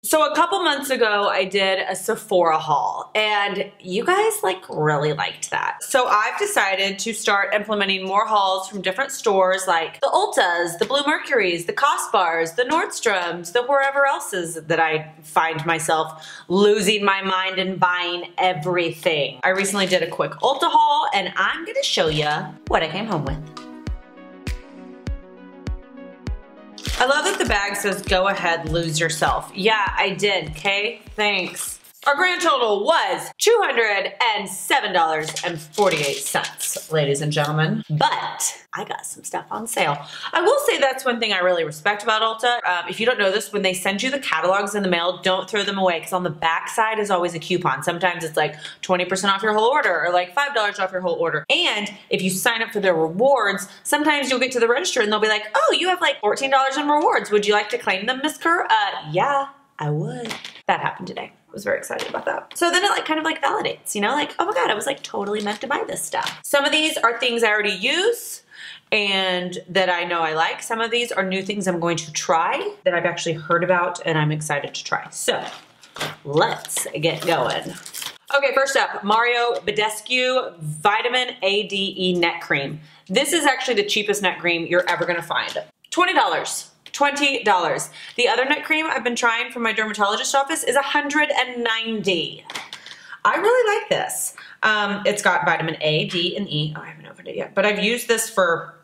So a couple months ago, I did a Sephora haul and you guys like really liked that. So I've decided to start implementing more hauls from different stores like the Ultas, the Bluemercuries, the Costbars, the Nordstroms, the wherever else's that I find myself losing my mind and buying everything. I recently did a quick Ulta haul and I'm gonna show you what I came home with. I love that the bag says, go ahead, lose yourself. Yeah, I did, okay? Thanks. Our grand total was $207.48, ladies and gentlemen. But I got some stuff on sale. I will say that's one thing I really respect about Ulta. If you don't know this, when they send you the catalogs in the mail, don't throw them away because on the back side is always a coupon. Sometimes it's like 20% off your whole order or like $5 off your whole order. And if you sign up for their rewards, sometimes you'll get to the register and they'll be like, oh, you have like $14 in rewards. Would you like to claim them, Miss Kerr? Yeah, I would. That happened today. I was very excited about that. So then it like kind of like validates, you know, like, oh my God, I was like totally meant to buy this stuff. Some of these are things I already use and that I know I like. Some of these are new things I'm going to try that I've actually heard about and I'm excited to try. So let's get going. Okay, first up, Mario Badescu Vitamin ADE Neck Cream. This is actually the cheapest neck cream you're ever gonna find. $20. $20. The other neck cream I've been trying from my dermatologist office is $190. I really like this. It's got vitamin A, D, and E. Oh, I haven't opened it yet, but I've used this for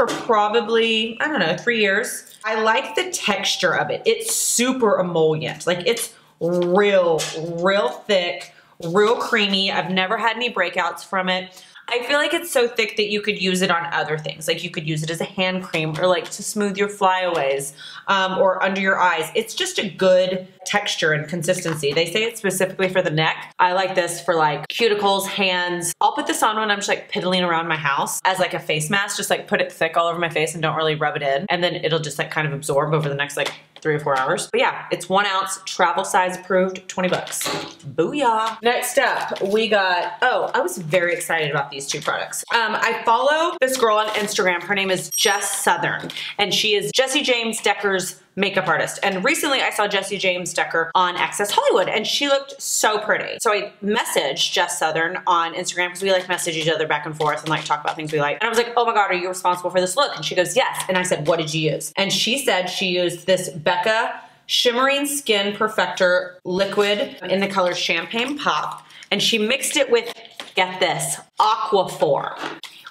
probably, I don't know, 3 years. I like the texture of it. It's super emollient. Like it's real thick, real creamy. I've never had any breakouts from it. I feel like it's so thick that you could use it on other things. Like you could use it as a hand cream or like to smooth your flyaways or under your eyes. It's just a good texture and consistency. They say it's specifically for the neck. I like this for like cuticles, hands. I'll put this on when I'm just like piddling around my house as like a face mask, just like put it thick all over my face and don't really rub it in. And then it'll just like kind of absorb over the next like 3 or 4 hours. But yeah, it's 1 ounce, travel size approved, 20 bucks. Booyah. Next up, we got, oh, I was very excited about these 2 products. I follow this girl on Instagram. Her name is Jess Southern, and she is Jessie James Decker's makeup artist. And recently I saw Jessie James Decker on Access Hollywood and she looked so pretty. So I messaged Jess Southern on Instagram because we like message each other back and forth and like talk about things we like. And I was like, oh my God, are you responsible for this look? And she goes, yes. And I said, what did you use? And she said she used this Becca Shimmering Skin Perfector liquid in the color Champagne Pop. And she mixed it with, get this, Aquaphor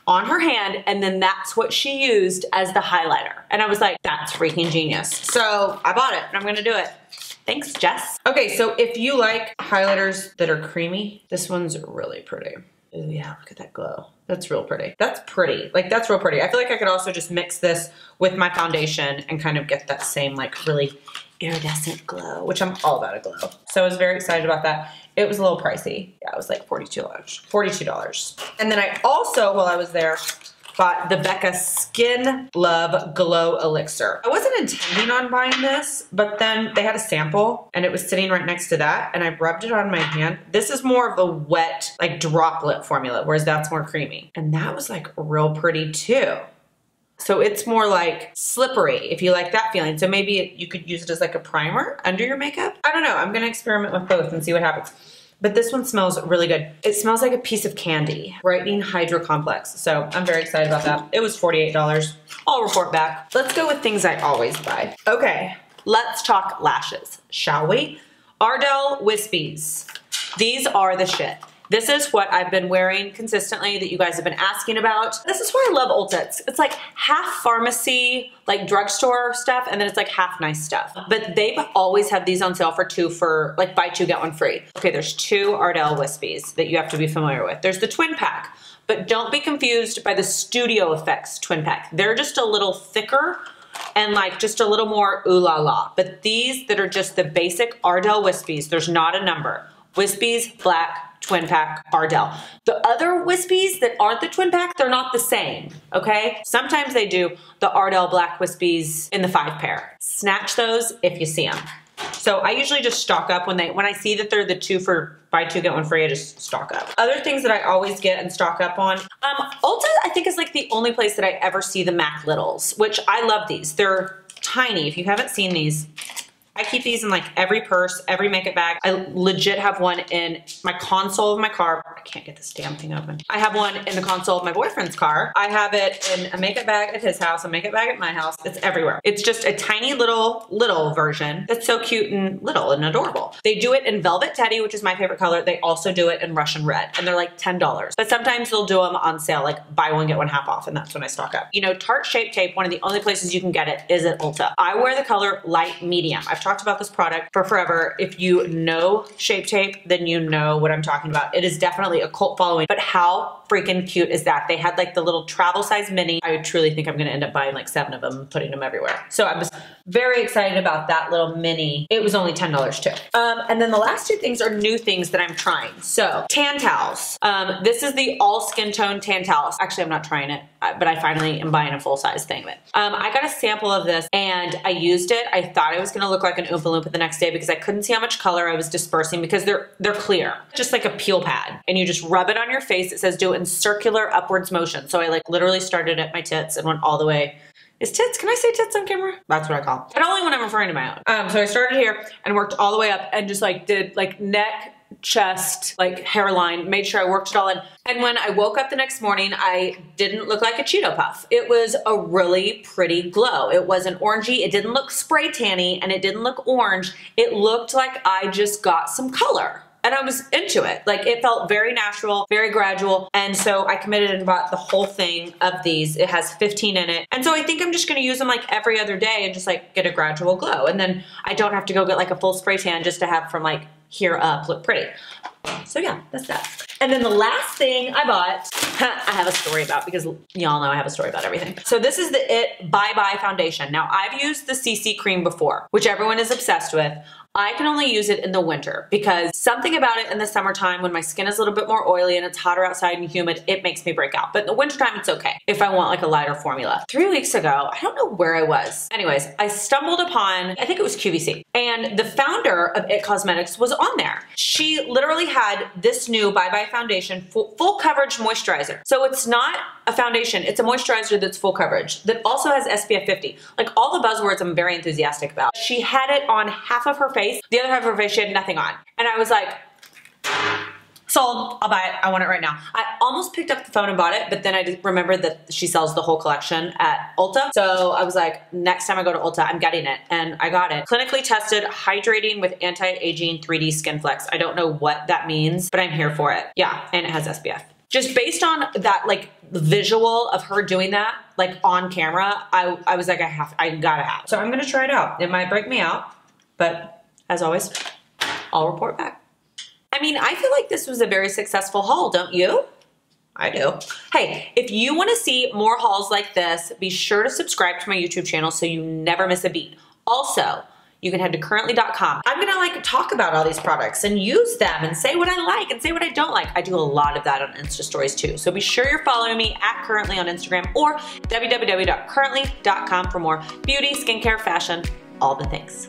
on her hand, and then that's what she used as the highlighter. And I was like, that's freaking genius. So I bought it and I'm gonna do it. Thanks, Jess. Okay, so if you like highlighters that are creamy, this one's really pretty. Oh yeah, look at that glow. That's real pretty. That's pretty, like that's real pretty. I feel like I could also just mix this with my foundation and kind of get that same like really iridescent glow, which I'm all about a glow. So I was very excited about that. It was a little pricey. Yeah, it was like $42. And then I also, while I was there, bought the Becca Skin Love Glow Elixir. I wasn't intending on buying this, but then they had a sample and it was sitting right next to that and I rubbed it on my hand. This is more of a wet, like droplet formula, whereas that's more creamy. And that was like real pretty too. So it's more like slippery if you like that feeling. So maybe you could use it as like a primer under your makeup. I don't know, I'm gonna experiment with both and see what happens. But this one smells really good. It smells like a piece of candy. Brightening Hydro Complex. So I'm very excited about that. It was $48. I'll report back. Let's go with things I always buy. Okay, let's talk lashes, shall we? Ardell Wispies. These are the shit. This is what I've been wearing consistently that you guys have been asking about. This is why I love Ulta. It's like half pharmacy, like drugstore stuff, and then it's like half nice stuff. But they've always had these on sale for 2 for like buy 2, get 1 free. Okay, there's 2 Ardell Wispies that you have to be familiar with. There's the twin pack, but don't be confused by the Studio Effects twin pack. They're just a little thicker and like just a little more ooh la la. But these that are just the basic Ardell Wispies, there's not a number. Wispies, black, twin pack, Ardell. The other Wispies that aren't the twin pack, they're not the same, okay? Sometimes they do the Ardell Black Wispies in the 5 pair. Snatch those if you see them. So I usually just stock up when I see that they're the 2 for buy 2 get 1 free, I just stock up. Other things that I always get and stock up on. Ulta, I think, is like the only place that I ever see the MAC Littles, which I love these. They're tiny. If you haven't seen these, I keep these in like every purse, every makeup bag. I legit have one in my console of my car. I can't get this damn thing open. I have one in the console of my boyfriend's car. I have it in a makeup bag at his house, a makeup bag at my house. It's everywhere. It's just a tiny little version that's so cute and little and adorable. They do it in Velvet Teddy, which is my favorite color. They also do it in Russian Red, and they're like $10. But sometimes they'll do them on sale, like buy one, get one half off, and that's when I stock up. You know, Tarte Shape Tape, one of the only places you can get it is at Ulta. I wear the color light medium. I've talked about this product for forever. If you know Shape Tape, then you know what I'm talking about. It is definitely a cult following, but how freaking cute is that? They had like the little travel size mini. I truly think I'm gonna end up buying like 7 of them and putting them everywhere. So I was very excited about that little mini. It was only $10 too. And then the last 2 things are new things that I'm trying. So tan towels. This is the all skin tone tan towels. Actually, I'm not trying it, but I finally am buying a full size thing of it. I got a sample of this and I used it. I thought it was gonna look like an Oompa Loompa the next day because I couldn't see how much color I was dispersing because they're clear, just like a peel pad. And you just rub it on your face. It says do it in circular upwards motion. So I like literally started at my tits and went all the way. Is tits? Can I say tits on camera? That's what I call it. But only when I'm referring to my own. So I started here and worked all the way up and just like did like neck, chest, like hairline, made sure I worked it all in. And when I woke up the next morning, I didn't look like a Cheeto Puff. It was a really pretty glow. It wasn't orangey, it didn't look spray tanny, and it didn't look orange. It looked like I just got some color. And I was into it. Like it felt very natural, very gradual. And so I committed and bought the whole thing of these. It has 15 in it. And so I think I'm just gonna use them like every other day and just like get a gradual glow. And then I don't have to go get like a full spray tan just to have from like here up look pretty. So yeah, that's that. And then the last thing I bought, I have a story about because y'all know I have a story about everything. So this is the IT Bye Bye Foundation. Now I've used the CC cream before, which everyone is obsessed with. I can only use it in the winter because something about it in the summertime when my skin is a little bit more oily and it's hotter outside and humid, it makes me break out. But in the wintertime, it's okay if I want like a lighter formula. 3 weeks ago, I don't know where I was. Anyways, I stumbled upon, I think it was QVC, and the founder of IT Cosmetics was on there. She literally had this new Bye Bye Foundation full coverage moisturizer. So it's not a foundation, it's a moisturizer that's full coverage that also has SPF 50. Like all the buzzwords I'm very enthusiastic about. She had it on half of her face. The other half of her face she had nothing on. And I was like, sold, I'll buy it, I want it right now. I almost picked up the phone and bought it, but then I just remembered that she sells the whole collection at Ulta. So I was like, next time I go to Ulta, I'm getting it. And I got it. Clinically tested, hydrating with anti-aging 3D Skin Flex. I don't know what that means, but I'm here for it. Yeah, and it has SPF. Just based on that like visual of her doing that, like on camera, I was like, I gotta have. So I'm gonna try it out. It might break me out, but as always, I'll report back. I mean, I feel like this was a very successful haul, don't you? I do. Hey, if you wanna see more hauls like this, be sure to subscribe to my YouTube channel so you never miss a beat. Also, you can head to currently.com. I'm gonna like talk about all these products and use them and say what I like and say what I don't like. I do a lot of that on Insta stories too. So be sure you're following me at Currently on Instagram or www.currently.com for more beauty, skincare, fashion, all the things.